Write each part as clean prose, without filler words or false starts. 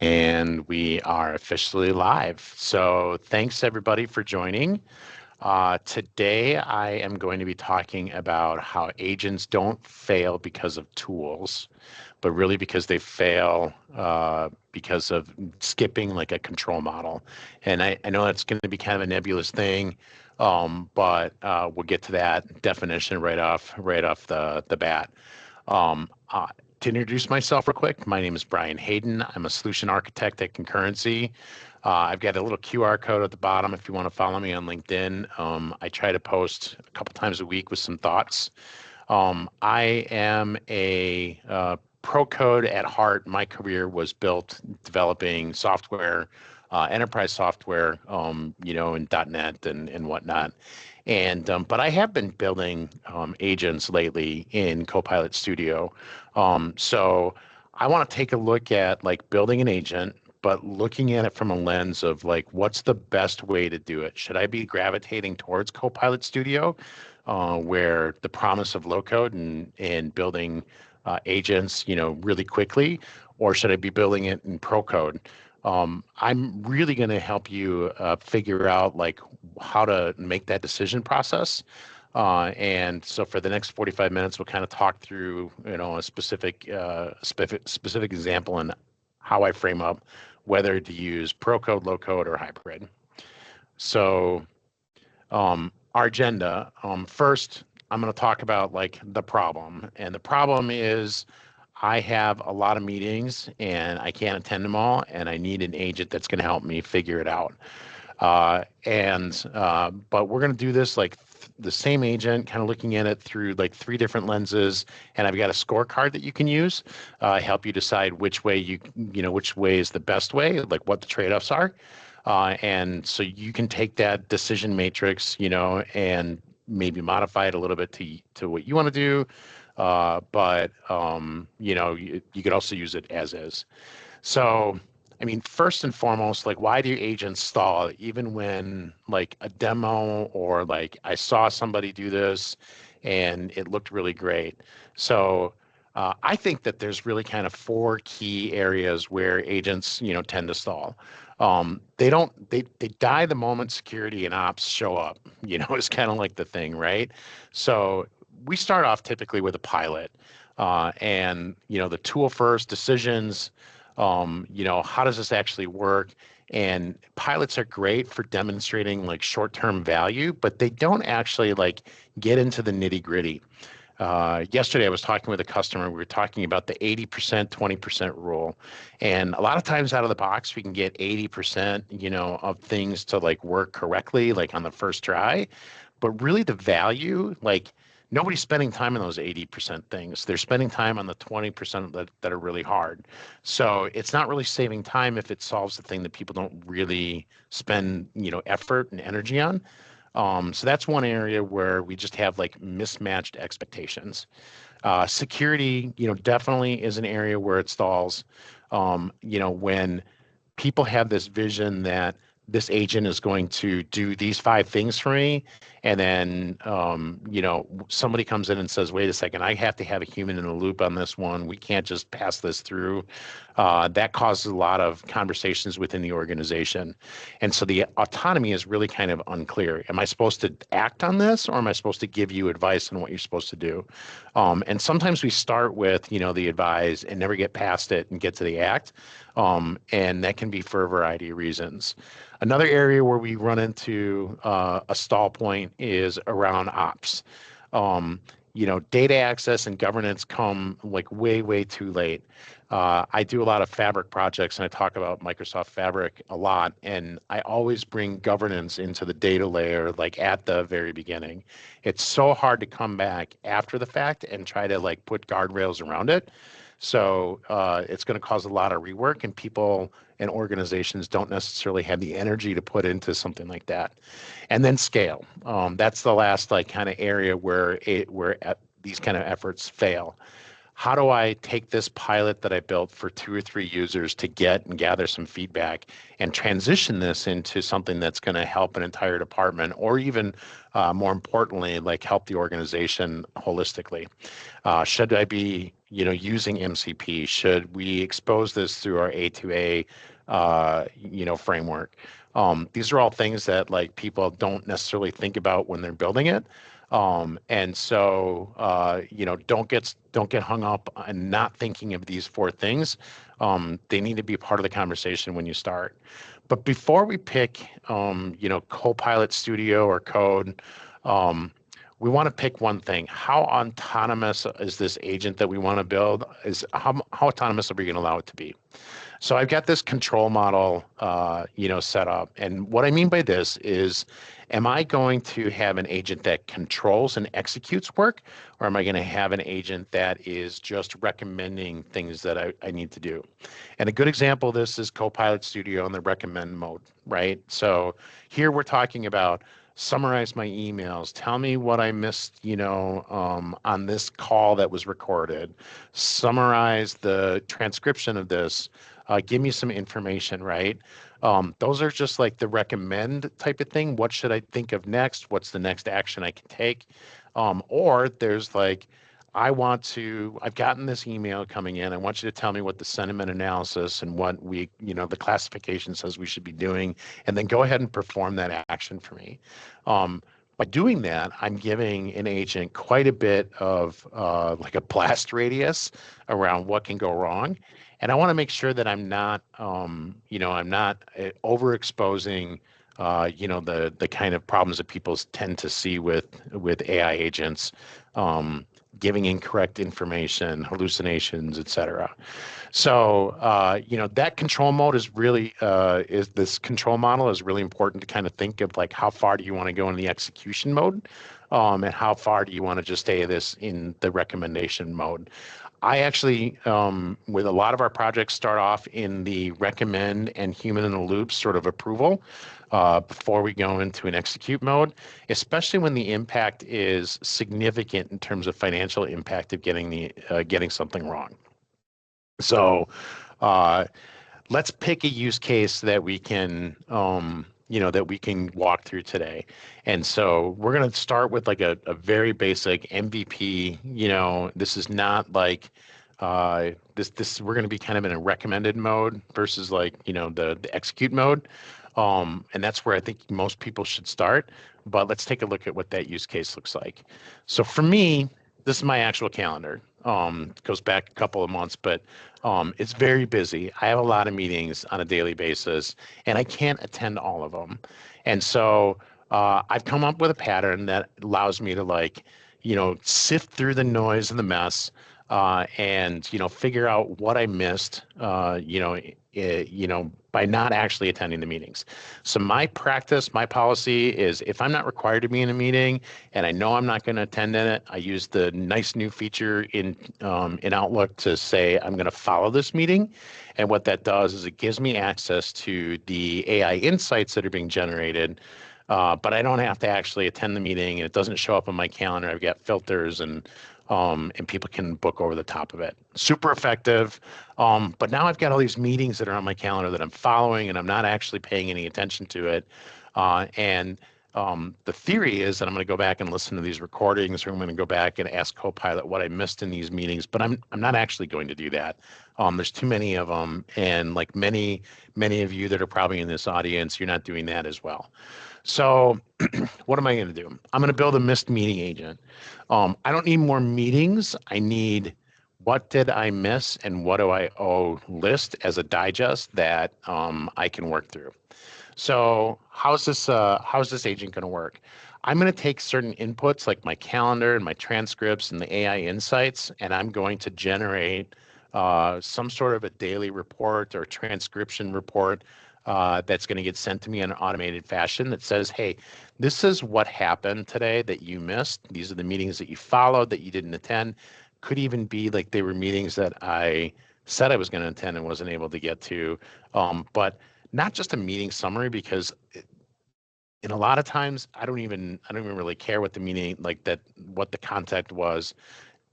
And we are officially live. So thanks everybody for joining. Today I am going to be talking about how agents don't fail because of tools, but really because they fail because of skipping like a control model. And I know that's going to be kind of a nebulous thing, but we'll get to that definition right off the bat. Um, uh, to introduce myself real quick, my name is Brian Haydin. I'm a solution architect at Concurrency. I've got a little QR code at the bottom if you want to follow me on LinkedIn. I try to post a couple times a week with some thoughts. I am a pro code at heart. My career was built developing software, enterprise software, in .NET and whatnot. And but I have been building agents lately in Copilot Studio. So I want to take a look at like building an agent, but looking at it from a lens of like, what's the best way to do it? Should I be gravitating towards Copilot Studio, where the promise of low code and building agents, really quickly, or should I be building it in pro code? I'm really going to help you figure out like how to make that decision process. And so for the next 45 minutes, we'll kind of talk through, a specific example and how I frame up whether to use pro code, low code, or hybrid. So our agenda, first, I'm going to talk about like the problem. And the problem is I have a lot of meetings and I can't attend them all, and I need an agent that's going to help me figure it out. But we're going to do this like the same agent, kind of looking at it through like three different lenses. And I've got a scorecard that you can use, help you decide which way which way is the best way, like what the trade-offs are. And so you can take that decision matrix, and maybe modify it a little bit to what you want to do. You could also use it as is. So, I mean, first and foremost, like, why do agents stall even when like a demo or like I saw somebody do this and it looked really great? So, I think that there's really kind of four key areas where agents, tend to stall. They die the moment security and ops show up, it's kind of like the thing, right? So we start off typically with a pilot, and the tool first decisions, how does this actually work? And pilots are great for demonstrating like short-term value, but they don't actually like get into the nitty-gritty. Yesterday, I was talking with a customer. We were talking about the 80%, 20% rule. And a lot of times out of the box, we can get 80%, of things to like work correctly, like on the first try. But really the value, like nobody's spending time on those 80% things. They're spending time on the 20% that are really hard. So it's not really saving time if it solves the thing that people don't really spend, effort and energy on. So that's one area where we just have like mismatched expectations. Security, definitely is an area where it stalls. When people have this vision that this agent is going to do these five things for me, and then somebody comes in and says, wait a second, I have to have a human in the loop on this one. We can't just pass this through. That causes a lot of conversations within the organization. And so the autonomy is really kind of unclear. Am I supposed to act on this, or am I supposed to give you advice on what you're supposed to do? And sometimes we start with, the advise and never get past it and get to the act. And that can be for a variety of reasons. Another area where we run into a stall point is around ops. Data access and governance come like way, way too late. I do a lot of Fabric projects and I talk about Microsoft Fabric a lot, and I always bring governance into the data layer like at the very beginning. It's so hard to come back after the fact and try to like put guardrails around it. So it's going to cause a lot of rework, and people and organizations don't necessarily have the energy to put into something like that. And then scale. That's the last like kind of area where these kind of efforts fail. how do I take this pilot that I built for 2 or 3 users to get and gather some feedback and transition this into something that's going to help an entire department, or even more importantly, like help the organization holistically? Should I be, using MCP? Should we expose this through our A2A, framework? These are all things that like people don't necessarily think about when they're building it. And so, don't get hung up on not thinking of these 4 things. They need to be part of the conversation when you start. But before we pick, Copilot Studio or code, we want to pick one thing. How autonomous is this agent that we want to build? Is how autonomous are we going to allow it to be? So I've got this control model, set up. And what I mean by this is, am I going to have an agent that controls and executes work, or am I going to have an agent that is just recommending things that I need to do? And a good example of this is Copilot Studio in the recommend mode, right? So here we're talking about summarize my emails, tell me what I missed, on this call that was recorded, summarize the transcription of this, give me some information, right? Those are just like the recommend type of thing. What should I think of next? What's the next action I can take? Or there's like, I've gotten this email coming in. I want you to tell me what the sentiment analysis and what the classification says we should be doing, and then go ahead and perform that action for me. By doing that, I'm giving an agent quite a bit of like a blast radius around what can go wrong. And I want to make sure that I'm not overexposing, the kind of problems that people tend to see with AI agents, giving incorrect information, hallucinations, et cetera. So, that control mode is really, is this control model is really important to kind of think of like how far do you want to go in the execution mode, and how far do you want to just stay this in the recommendation mode. I actually, with a lot of our projects, start off in the recommend and human in the loop sort of approval before we go into an execute mode, especially when the impact is significant in terms of financial impact of getting something wrong. So uh, let's pick a use case that we can walk through today. And so we're going to start with like a very basic MVP. This is not like this we're going to be kind of in a recommended mode versus like, the execute mode. And that's where I think most people should start. But let's take a look at what that use case looks like. So for me, this is my actual calendar. It goes back a couple of months, but it's very busy. I have a lot of meetings on a daily basis, and I can't attend all of them. And so I've come up with a pattern that allows me to like, sift through the noise and the mess, and figure out what I missed, by not actually attending the meetings. So my practice, my policy is if I'm not required to be in a meeting and I know I'm not going to attend in it, I use the nice new feature in Outlook to say I'm going to follow this meeting. And what that does is it gives me access to the AI insights that are being generated. But I don't have to actually attend the meeting, and it doesn't show up on my calendar. I've got filters, and people can book over the top of it. Super effective. But now I've got all these meetings that are on my calendar that I'm following, and I'm not actually paying any attention to it. And the theory is that I'm going to go back and listen to these recordings, or I'm going to go back and ask Copilot what I missed in these meetings. But I'm not actually going to do that. There's too many of them, and like many of you that are probably in this audience, you're not doing that as well. So what am I going to do? I'm going to build a missed meeting agent. I don't need more meetings. I need what did I miss and what do I owe list as a digest that I can work through. So how's this agent going to work? I'm going to take certain inputs like my calendar and my transcripts and the AI insights, and I'm going to generate some sort of a daily report or transcription report that's going to get sent to me in an automated fashion that says, hey, this is what happened today that you missed. These are the meetings that you followed that you didn't attend. Could even be like they were meetings that I said I was going to attend and wasn't able to get to. But not just a meeting summary, because in a lot of times I don't even really care what the meeting like that, what the content was.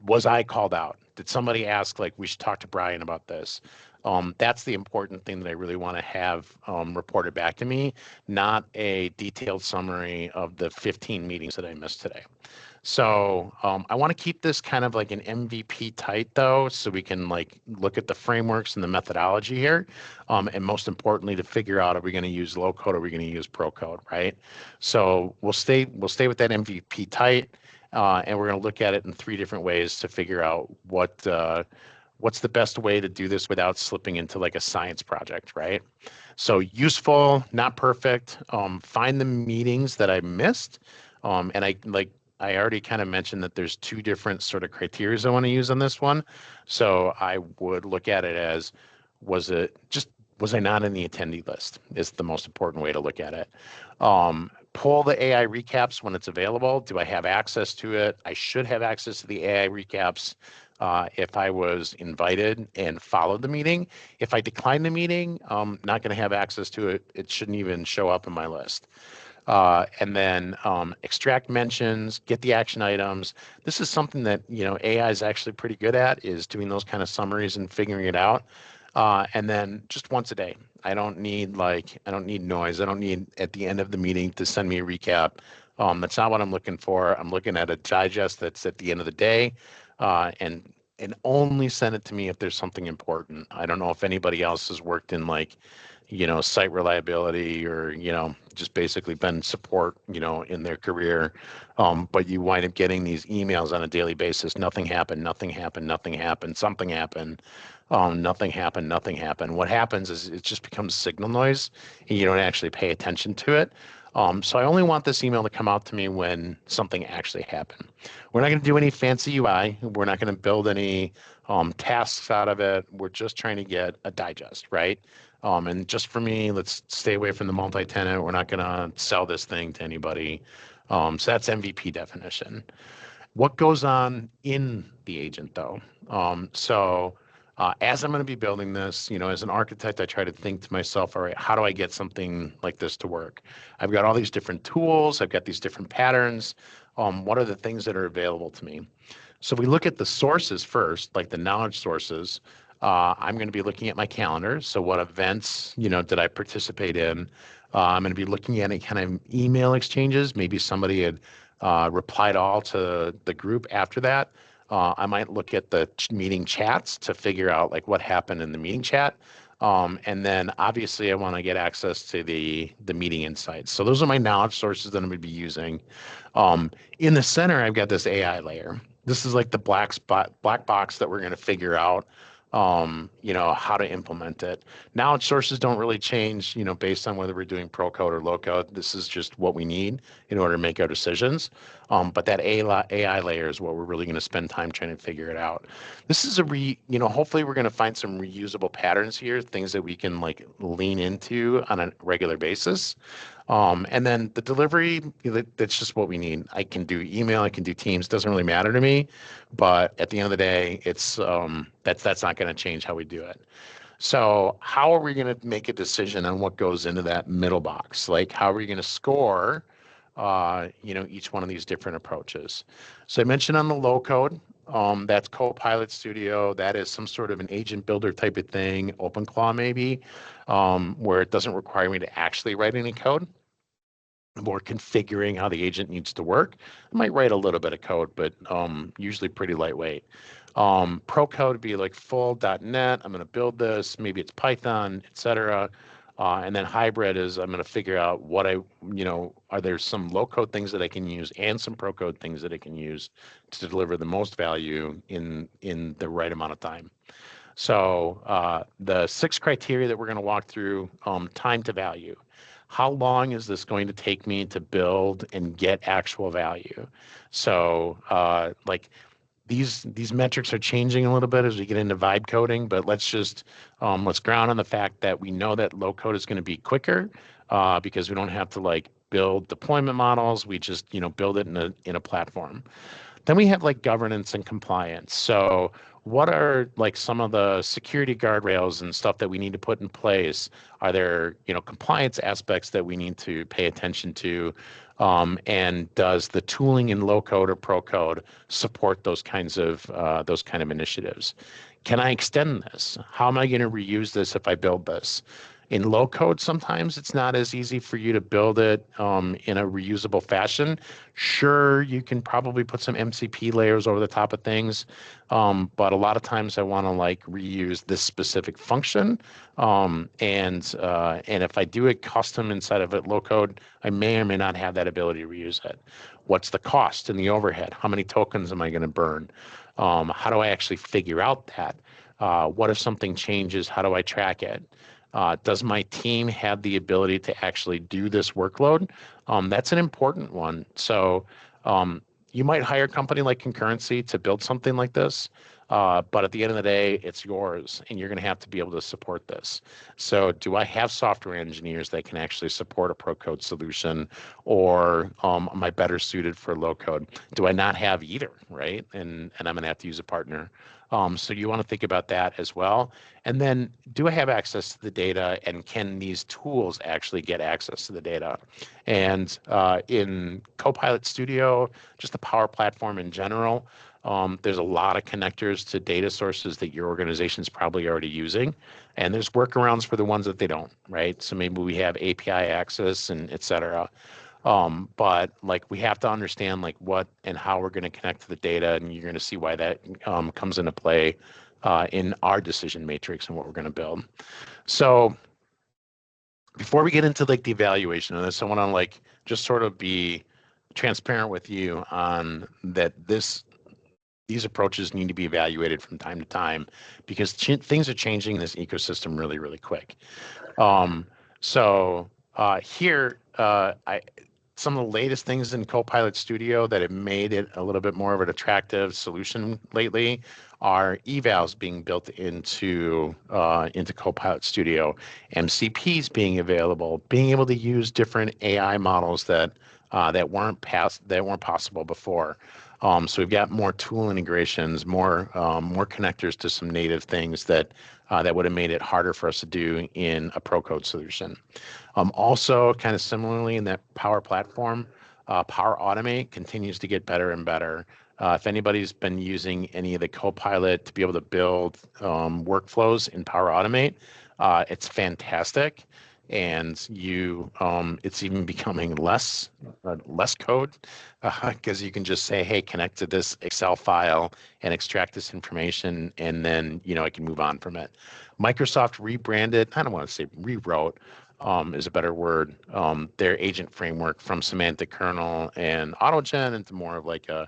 was I called out? Did somebody ask, like, we should talk to Brian about this? That's the important thing that I really want to have reported back to me, not a detailed summary of the 15 meetings that I missed today. So I want to keep this kind of like an MVP tight though, so we can like look at the frameworks and the methodology here. And most importantly, to figure out, are we going to use low code or are we going to use pro code, right? So we'll stay with that MVP tight. And we're going to look at it in 3 different ways to figure out what's the best way to do this without slipping into like a science project, right? So useful, not perfect. Find the meetings that I missed. And I already kind of mentioned that there's 2 different sort of criteria I want to use on this one. So I would look at it as, was I not in the attendee list is the most important way to look at it. Pull the AI recaps when it's available. Do I have access to it? I should have access to the AI recaps if I was invited and followed the meeting. If I decline the meeting, I'm not going to have access to it. It shouldn't even show up in my list. And then extract mentions, get the action items. This is something that AI is actually pretty good at, is doing those kind of summaries and figuring it out. And then just once a day. I don't need noise. I don't need at the end of the meeting to send me a recap. That's not what I'm looking for. I'm looking at a digest that's at the end of the day, and only send it to me if there's something important. I don't know if anybody else has worked in site reliability or, just basically been support, in their career. But you wind up getting these emails on a daily basis. Nothing happened, nothing happened, nothing happened, something happened. Nothing happened, nothing happened. What happens is it just becomes signal noise and you don't actually pay attention to it. So I only want this email to come out to me when something actually happened. We're not going to do any fancy UI. We're not going to build any tasks out of it. We're just trying to get a digest, right? And just for me, let's stay away from the multi-tenant. We're not going to sell this thing to anybody. So that's MVP definition. What goes on in the agent, though? As I'm going to be building this, as an architect, I try to think to myself, all right, how do I get something like this to work? I've got all these different tools. I've got these different patterns. What are the things that are available to me? So we look at the sources first, like the knowledge sources. I'm going to be looking at my calendar. So what events, did I participate in? I'm going to be looking at any kind of email exchanges. Maybe somebody had replied all to the group after that. I might look at the meeting chats to figure out like what happened in the meeting chat. And then obviously I want to get access to the meeting insights. So those are my knowledge sources that I'm going to be using. In the center, I've got this AI layer. This is like the black box that we're going to figure out how to implement it. Knowledge sources don't really change, based on whether we're doing pro code or low code. This is just what we need in order to make our decisions. But that AI layer is what we're really going to spend time trying to figure it out. This is hopefully we're going to find some reusable patterns here, things that we can like lean into on a regular basis. And then the delivery, that's just what we need. I can do email, I can do Teams, doesn't really matter to me. But at the end of the day, it's that's not going to change how we do it. So how are we going to make a decision on what goes into that middle box? Like, how are we going to score, each one of these different approaches? So I mentioned on the low code, that's Copilot Studio. That is some sort of an agent builder type of thing, OpenClaw maybe, where it doesn't require me to actually write any code. More configuring how the agent needs to work. I might write a little bit of code, but usually pretty lightweight. Pro code would be like full .NET. I'm going to build this. Maybe it's Python, etc. And then hybrid is I'm going to figure out are there some low code things that I can use and some pro code things that I can use to deliver the most value in the right amount of time. So the 6 criteria that we're going to walk through, time to value. How long is this going to take me to build and get actual value? So these metrics are changing a little bit as we get into vibe coding, but let's ground on the fact that we know that low code is going to be quicker because we don't have to build deployment models. We just build it in a platform. Then we have governance and compliance. So what are some of the security guardrails and stuff that we need to put in place? Are there compliance aspects that we need to pay attention to? And does the tooling in low code or pro code support those kinds of initiatives? Can I extend this? How am I going to reuse this if I build this? In low code, sometimes it's not as easy for you to build it in a reusable fashion. Sure, you can probably put some MCP layers over the top of things, but a lot of times I want to like reuse this specific function. And if I do it custom inside of it low code, I may or may not have that ability to reuse it. What's the cost and the overhead? How many tokens am I going to burn? How do I actually figure out that? What if something changes? How do I track it? Does my team have the ability to actually do this workload? That's an important one. So you might hire a company like Concurrency to build something like this, but at the end of the day, it's yours, and you're going to have to be able to support this. So do I have software engineers that can actually support a pro code solution, or am I better suited for low code? Do I not have either, right? And I'm going to have to use a partner. So you want to think about that as well. And then do I have access to the data, and can these tools actually get access to the data? And in Copilot Studio, just the Power Platform in general, there's a lot of connectors to data sources that your organization is probably already using. And there's workarounds for the ones that they don't, right? So maybe we have API access and et cetera. But like we have to understand like what and how we're going to connect to the data, and you're going to see why that comes into play in our decision matrix and what we're going to build. So before we get into like the evaluation of this, I want to like just sort of be transparent with you on that these approaches need to be evaluated from time to time, because things are changing in this ecosystem really, really quick. Here, some of the latest things in Copilot Studio that have made it a little bit more of an attractive solution lately are evals being built into Copilot Studio, MCPs being available, being able to use different AI models that weren't possible before. So we've got more tool integrations, more connectors to some native things that would have made it harder for us to do in a pro code solution. Also, kind of similarly in that Power Platform, Power Automate continues to get better and better. If anybody's been using any of the Copilot to be able to build workflows in Power Automate, it's fantastic. And it's even becoming less code, because you can just say, hey, connect to this Excel file and extract this information, and then I can move on from it. Microsoft rebranded, I don't want to say rewrote, is a better word, their agent framework from semantic kernel and AutoGen into more of like a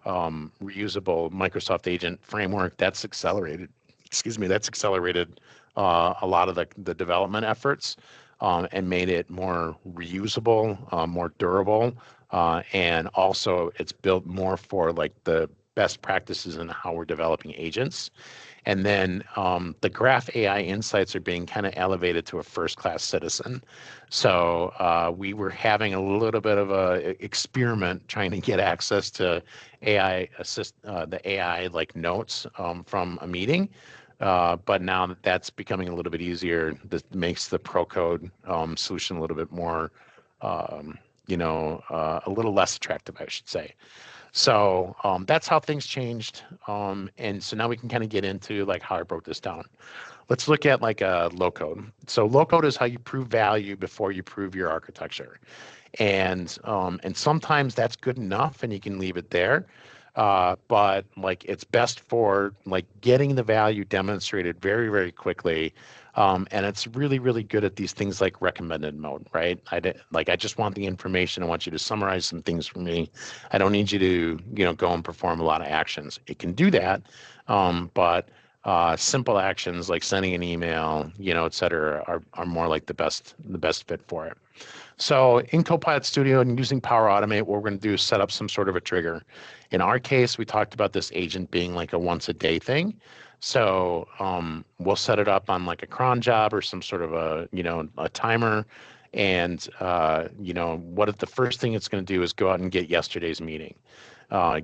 reusable Microsoft agent framework. That's accelerated. That's accelerated a lot of the development efforts, and made it more reusable, more durable, and also it's built more for like the best practices in how we're developing agents. And then the Graph AI insights are being kind of elevated to a first-class citizen. So we were having a little bit of a experiment trying to get access to the AI like notes from a meeting. But now that's becoming a little bit easier. This makes the pro code solution a little bit more, a little less attractive, I should say. So that's how things changed. And so now we can kind of get into like how I broke this down. Let's look at like a low code. So low code is how you prove value before you prove your architecture. And sometimes that's good enough and you can leave it there. But like it's best for like getting the value demonstrated very, very quickly. And it's really, really good at these things like recommended mode, right? I just want the information. I want you to summarize some things for me. I don't need you to, go and perform a lot of actions. It can do that, but simple actions like sending an email, et cetera, are more like the best fit for it. So in Copilot Studio and using Power Automate, what we're going to do is set up some sort of a trigger. In our case, we talked about this agent being like a once a day thing. So we'll set it up on like a cron job or some sort of a timer. And, what if the first thing it's going to do is go out and get yesterday's meeting?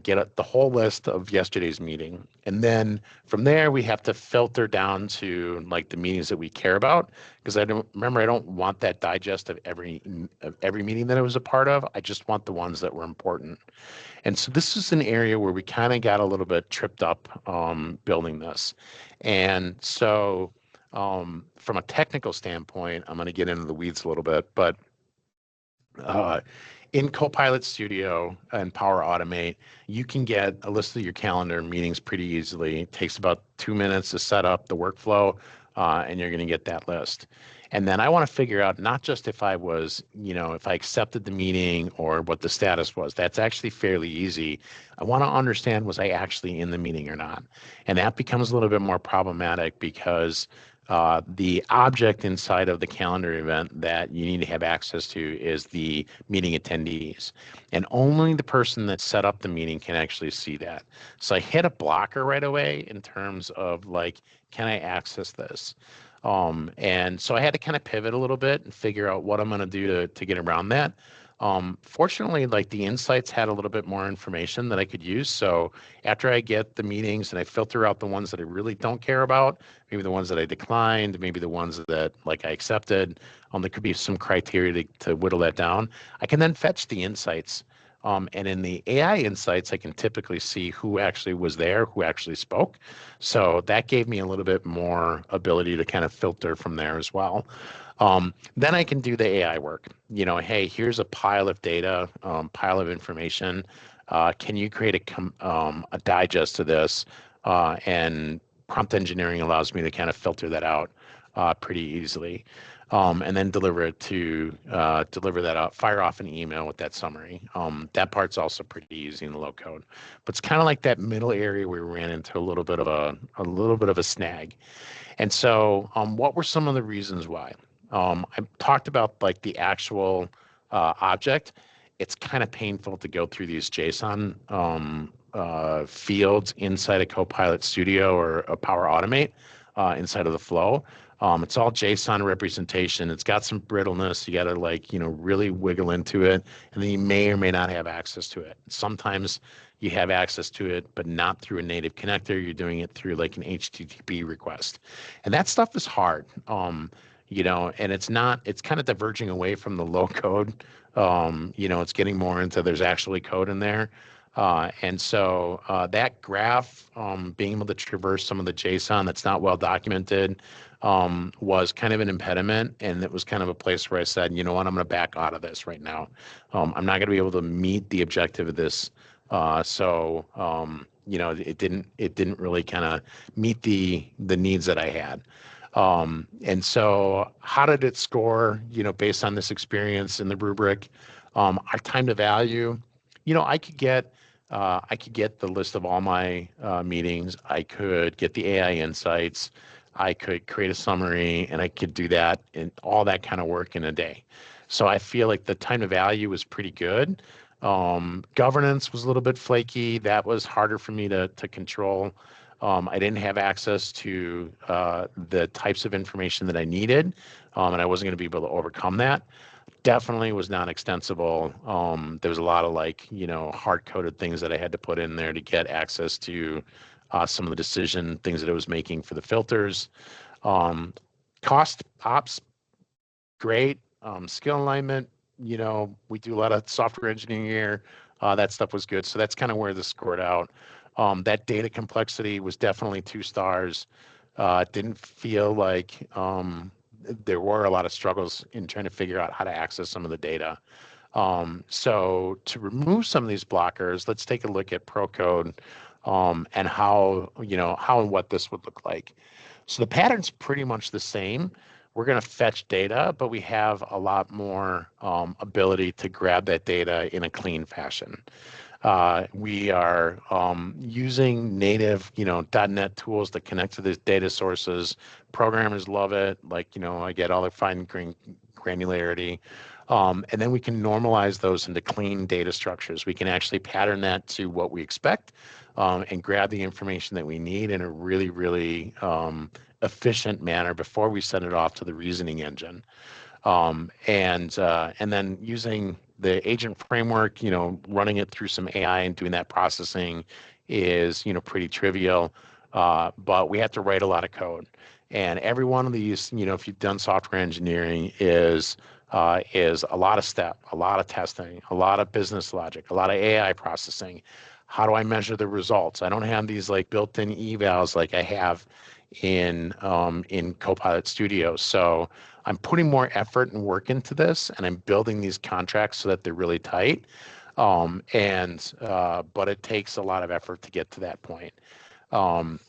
get the whole list of yesterday's meeting. And then from there, we have to filter down to like the meetings that we care about. Because I don't want that digest of every meeting that I was a part of. I just want the ones that were important. And so this is an area where we kind of got a little bit tripped up building this. And so from a technical standpoint, I'm going to get into the weeds a little bit, but uh, in Copilot Studio and Power Automate, you can get a list of your calendar meetings pretty easily. It takes about 2 minutes to set up the workflow, and you're going to get that list. And then I want to figure out not just if I was, if I accepted the meeting or what the status was. That's actually fairly easy. I want to understand, was I actually in the meeting or not? And that becomes a little bit more problematic because the object inside of the calendar event that you need to have access to is the meeting attendees. And only the person that set up the meeting can actually see that. So I hit a blocker right away in terms of like, can I access this? And so I had to kind of pivot a little bit and figure out what I'm going to do to get around that. Fortunately, like the insights had a little bit more information that I could use. So after I get the meetings and I filter out the ones that I really don't care about, maybe the ones that I declined, maybe the ones that like I accepted, there could be some criteria to whittle that down. I can then fetch the insights. And in the AI insights, I can typically see who actually was there, who actually spoke. So that gave me a little bit more ability to kind of filter from there as well. Then I can do the AI work. Hey, here's a pile of data, pile of information. Can you create a digest to this? And prompt engineering allows me to kind of filter that out pretty easily. And then deliver that out, fire off an email with that summary. That part's also pretty easy in the low code, but it's kind of like that middle area where we ran into a little bit of a snag. And so, what were some of the reasons why? I talked about like the actual object. It's kind of painful to go through these JSON fields inside a Copilot Studio or a Power Automate inside of the flow. It's all JSON representation. It's got some brittleness. You got to really wiggle into it, and then you may or may not have access to it. Sometimes you have access to it, but not through a native connector. You're doing it through like an HTTP request, and that stuff is hard. And it's kind of diverging away from the low code. It's getting more into there's actually code in there. And so that graph, being able to traverse some of the JSON that's not well documented, was kind of an impediment. And it was kind of a place where I said, you know what, I'm going to back out of this right now. I'm not going to be able to meet the objective of this. It didn't really kind of meet the needs that I had. And so how did it score, based on this experience in the rubric? Our time to value, I could get the list of all my meetings. I could get the AI insights. I could create a summary, and I could do that and all that kind of work in a day. So I feel like the time to value was pretty good. Governance was a little bit flaky. That was harder for me to control. I didn't have access to the types of information that I needed, and I wasn't going to be able to overcome that. Definitely was not extensible. There was a lot of hard-coded things that I had to put in there to get access to some of the decision things that I was making for the filters. Cost ops, great. Skill alignment, we do a lot of software engineering here. That stuff was good. So that's kind of where this scored out. That data complexity was definitely 2 stars. Didn't feel like there were a lot of struggles in trying to figure out how to access some of the data. So to remove some of these blockers, let's take a look at ProCode and how and what this would look like. So the pattern's pretty much the same. We're going to fetch data, but we have a lot more ability to grab that data in a clean fashion. We are using native, .NET tools that connect to these data sources. Programmers love it. I get all the fine granularity. And then we can normalize those into clean data structures. We can actually pattern that to what we expect and grab the information that we need in a really, really efficient manner before we send it off to the reasoning engine. And then using the agent framework, running it through some AI and doing that processing is, pretty trivial. But we have to write a lot of code. And every one of these, if you've done software engineering, is a lot of step, a lot of testing, a lot of business logic, a lot of AI processing. How do I measure the results? I don't have these like built-in evals like I have in Copilot Studio. So I'm putting more effort and work into this, and I'm building these contracts so that they're really tight. But it takes a lot of effort to get to that point. Um,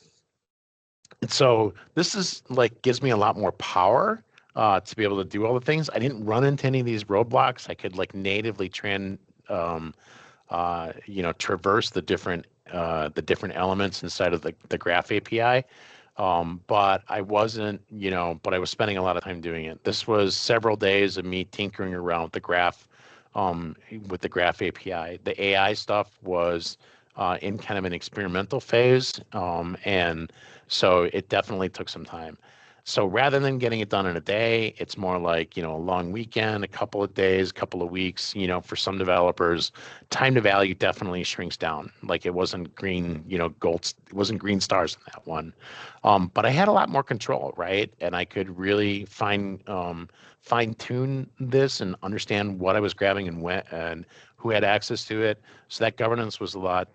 and so this is like gives me a lot more power to be able to do all the things. I didn't run into any of these roadblocks. I could like natively um, traverse the different elements inside of the Graph API. But I wasn't, but I was spending a lot of time doing it. This was several days of me tinkering around with the Graph API. The AI stuff was in kind of an experimental phase, and so it definitely took some time. So rather than getting it done in a day, it's more like, a long weekend, a couple of days, a couple of weeks, for some developers, time to value definitely shrinks down. Like it wasn't green, it wasn't green stars in that one. But I had a lot more control, right? And I could really fine tune this and understand what I was grabbing and when and who had access to it. So that governance was a lot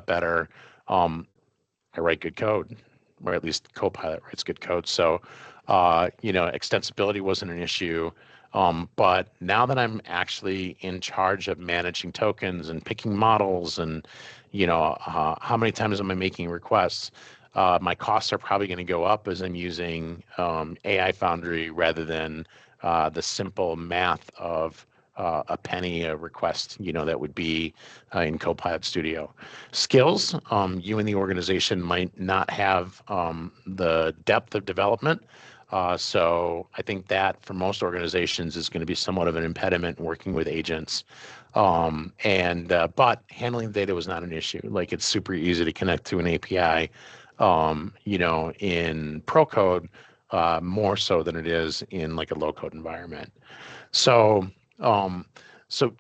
better. I write good code, or at least Copilot writes good code. So, extensibility wasn't an issue. But now that I'm actually in charge of managing tokens and picking models and, how many times am I making requests? My costs are probably going to go up as I'm using AI Foundry rather than the simple math of a penny a request, that would be in Copilot Studio. Skills, you and the organization might not have the depth of development. So I think that for most organizations is going to be somewhat of an impediment in working with agents. But handling the data was not an issue. Like it's super easy to connect to an API, in pro code, more so than it is in like a low code environment. So, um, so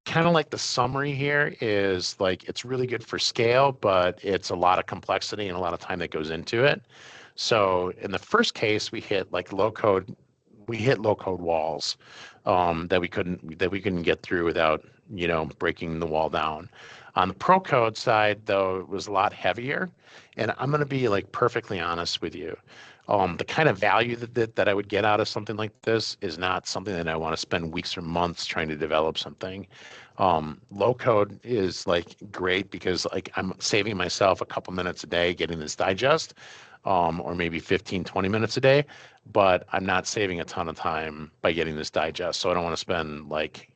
kind of like the summary here is like it's really good for scale, but it's a lot of complexity and a lot of time that goes into it. So in the first case, we hit low code walls that we couldn't get through without breaking the wall down. On the pro code side, though, it was a lot heavier, and I'm going to be like perfectly honest with you. The kind of value that I would get out of something like this is not something that I want to spend weeks or months trying to develop something. Low code is like great because like I'm saving myself a couple minutes a day getting this digest, or maybe 15, 20 minutes a day, but I'm not saving a ton of time by getting this digest. So I don't want to spend like,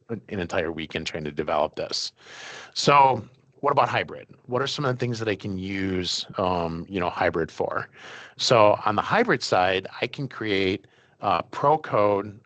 an entire weekend trying to develop this. So what about hybrid? What are some of the things that I can use, hybrid for? So on the hybrid side, I can create pro code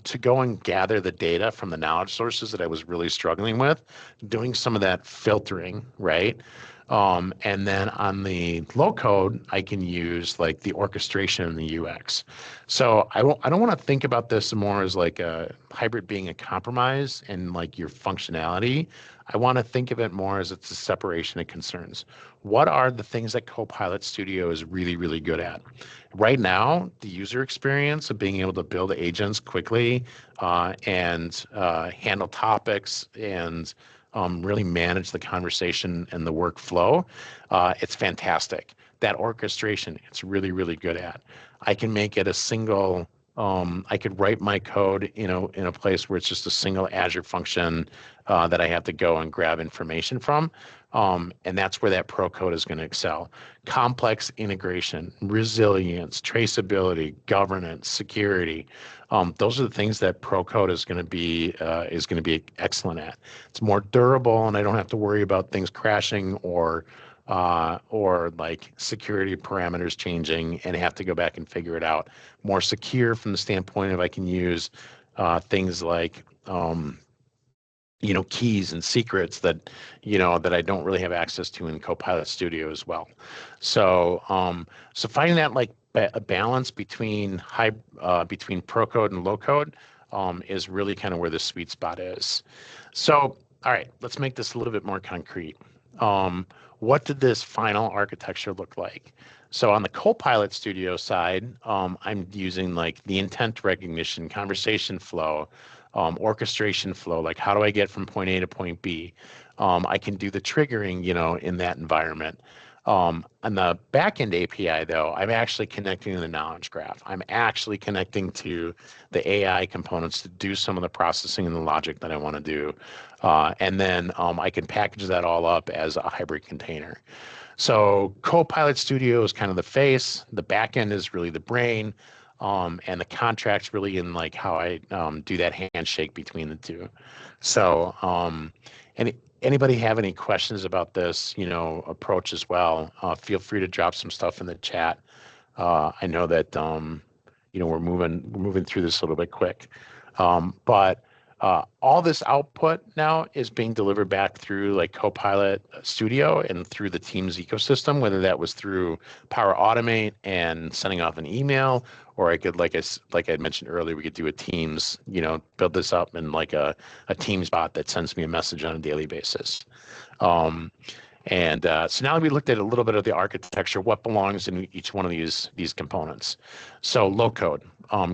to go and gather the data from the knowledge sources that I was really struggling with, doing some of that filtering, right? And then on the low code, I can use like the orchestration and the UX. So I don't want to think about this more as like a hybrid being a compromise and like your functionality. I want to think of it more as it's a separation of concerns. What are the things that Copilot Studio is really, really good at? Right now, the user experience of being able to build agents quickly and handle topics and really manage the conversation and the workflow, it's fantastic. That orchestration, it's really, really good at. I can make it a single. I could write my code, in a place where it's just a single Azure function that I have to go and grab information from. And that's where that pro code is going to excel. Complex integration, resilience, traceability, governance, security. Those are the things that pro code is going to be excellent at. It's more durable, and I don't have to worry about things crashing or like security parameters changing and have to go back and figure it out. More secure from the standpoint of I can use things like keys and secrets that I don't really have access to in Copilot Studio as well. So finding that like a balance between between pro code and low code is really kind of where the sweet spot is. So, all right, let's make this a little bit more concrete. What did this final architecture look like? So on the Copilot Studio side, I'm using like the intent recognition, conversation flow, orchestration flow. Like how do I get from point A to point B? I can do the triggering, in that environment. On the backend API, though, I'm actually connecting to the knowledge graph. I'm actually connecting to the AI components to do some of the processing and the logic that I want to do. And then I can package that all up as a hybrid container. So Copilot Studio is kind of the face. The backend is really the brain. And the contract's really in like how I do that handshake between the two. So anybody have any questions about this, approach as well? Feel free to drop some stuff in the chat. I know that we're moving through this a little bit quick, but all this output now is being delivered back through like Copilot Studio and through the Teams ecosystem, whether that was through Power Automate and sending off an email, or I could, like I mentioned earlier, we could do a Teams, build this up in like a Teams bot that sends me a message on a daily basis. So now we looked at a little bit of the architecture, what belongs in each one of these components. So low code,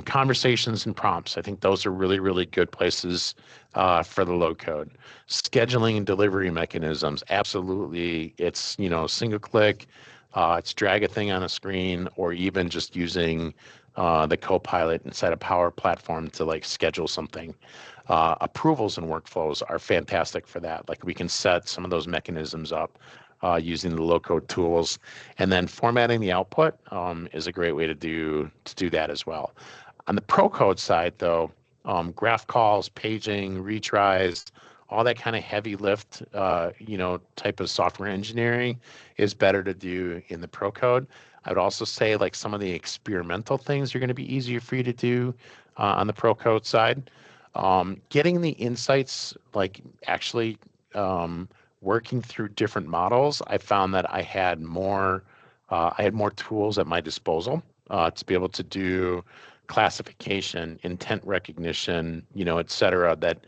conversations and prompts. I think those are really, really good places for the low code. Scheduling and delivery mechanisms. Absolutely. It's, single click. It's drag a thing on a screen, or even just using the Copilot inside a Power Platform to like schedule something. Approvals and workflows are fantastic for that. Like we can set some of those mechanisms up using the low-code tools, and then formatting the output is a great way to do that as well. On the pro-code side, though, graph calls, paging, retries, all that kind of heavy lift, type of software engineering is better to do in the pro code. I would also say like some of the experimental things are going to be easier for you to do on the pro code side. Getting the insights, like actually working through different models, I found that I had more tools at my disposal to be able to do classification, intent recognition, et cetera. That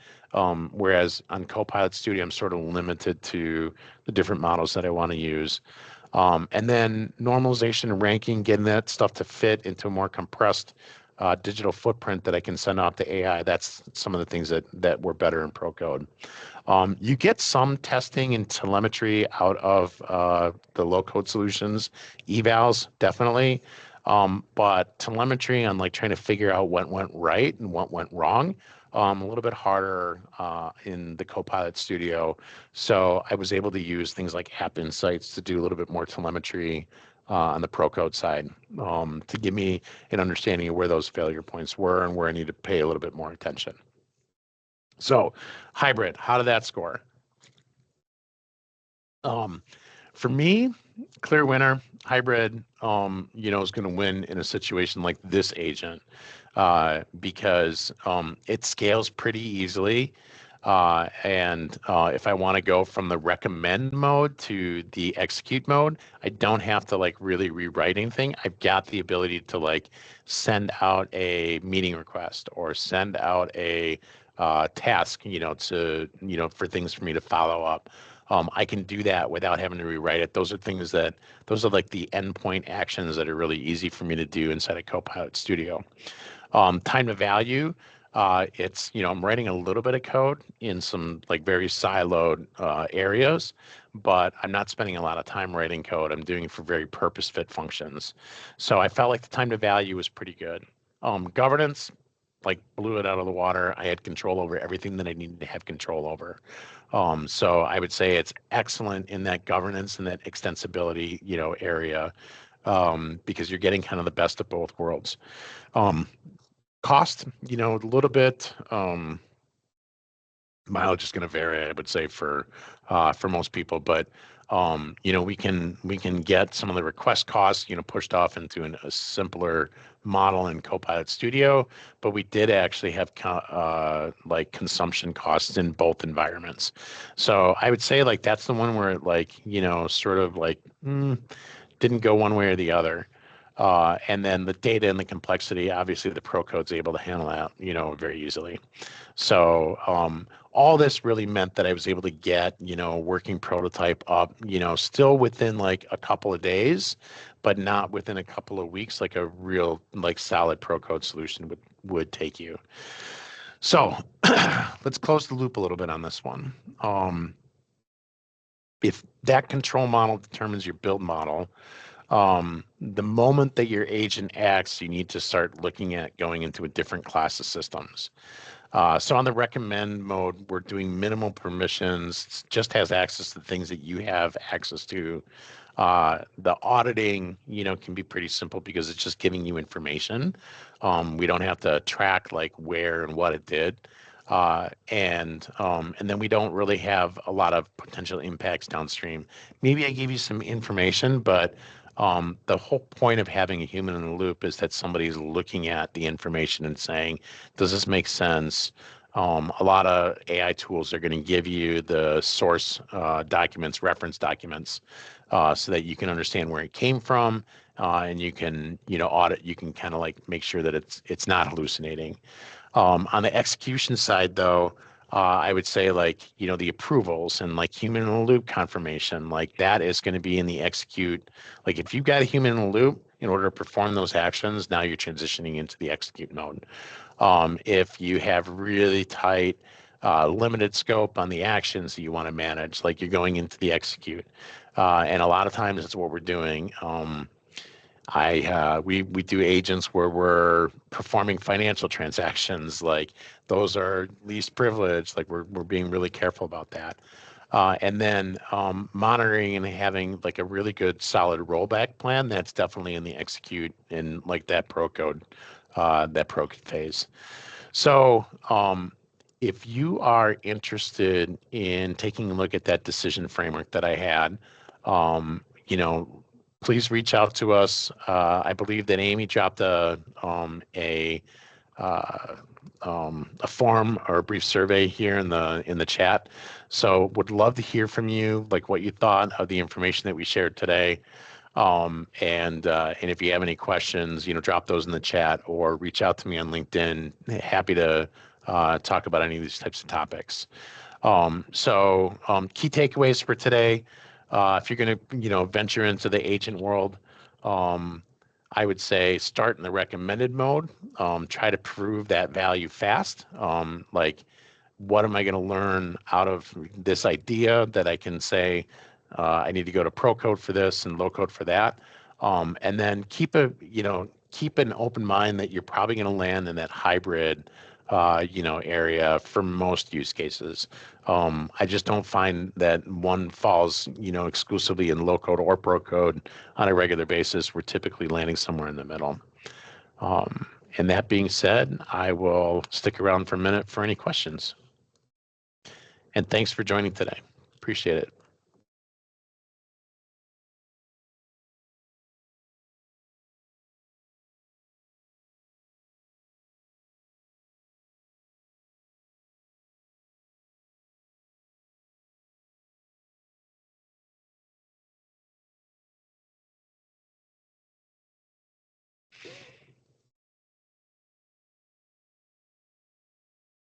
whereas on Copilot Studio, I'm sort of limited to the different models that I want to use. And then normalization and ranking, getting that stuff to fit into a more compressed digital footprint that I can send off to AI. That's some of the things that were better in ProCode. You get some testing and telemetry out of the low-code solutions, evals, definitely. But telemetry on like trying to figure out what went right and what went wrong, a little bit harder in the Copilot Studio. So I was able to use things like App Insights to do a little bit more telemetry on the ProCode side to give me an understanding of where those failure points were and where I need to pay a little bit more attention. So hybrid, how did that score? For me, clear winner. Hybrid, is going to win in a situation like this agent because it scales pretty easily. And if I want to go from the recommend mode to the execute mode, I don't have to like really rewrite anything. I've got the ability to like send out a meeting request or send out a task, for things for me to follow up. I can do that without having to rewrite it. Those are like the endpoint actions that are really easy for me to do inside of Copilot Studio. Time to value, it's, I'm writing a little bit of code in some like very siloed areas, but I'm not spending a lot of time writing code. I'm doing it for very purpose fit functions. So I felt like the time to value was pretty good. Governance, like blew it out of the water. I had control over everything that I needed to have control over. So I would say it's excellent in that governance and that extensibility, area, because you're getting kind of the best of both worlds. Cost, a little bit. Mileage is going to vary, I would say, for most people, but we can get some of the request costs, pushed off into a simpler model in Copilot Studio, but we did actually have like consumption costs in both environments. So I would say like that's the one where it like, sort of like didn't go one way or the other. And then the data and the complexity, obviously the pro code's able to handle that, very easily. So all this really meant that I was able to get, working prototype up, still within like a couple of days, but not within a couple of weeks, like a real like solid pro code solution would take you. So let's close the loop a little bit on this one. If that control model determines your build model, the moment that your agent acts, you need to start looking at going into a different class of systems. So on the recommend mode, we're doing minimal permissions, just has access to things that you have access to. The auditing, can be pretty simple because it's just giving you information. We don't have to track like where and what it did. And then we don't really have a lot of potential impacts downstream. Maybe I gave you some information, but the whole point of having a human in the loop is that somebody's looking at the information and saying, does this make sense? A lot of AI tools are going to give you the source documents, reference documents, so that you can understand where it came from, and you can, audit. You can kind of like make sure that it's not hallucinating. On the execution side, though, I would say like, the approvals and like human in the loop confirmation, like that is going to be in the execute. Like if you've got a human in the loop, in order to perform those actions, now you're transitioning into the execute mode. If you have really tight, limited scope on the actions that you want to manage, like you're going into the execute. And a lot of times that's what we're doing. We do agents where we're performing financial transactions, like those are least privileged, like we're being really careful about that. And then monitoring and having like a really good solid rollback plan, that's definitely in the execute in like that pro code phase. So if you are interested in taking a look at that decision framework that I had, um, you know, please reach out to us. I believe that Amy dropped uh, a form or a brief survey here in the chat. So would love to hear from you, like what you thought of the information that we shared today. And if you have any questions, drop those in the chat or reach out to me on LinkedIn. Happy to talk about any of these types of topics. Key takeaways for today. If you're going to, venture into the agent world, I would say start in the recommended mode. Try to prove that value fast. Like, what am I going to learn out of this idea that I can say, I need to go to pro code for this and low code for that. And then keep an open mind that you're probably going to land in that hybrid, area for most use cases. I just don't find that one falls, exclusively in low code or pro code on a regular basis. We're typically landing somewhere in the middle. And that being said, I will stick around for a minute for any questions. And thanks for joining today. Appreciate it.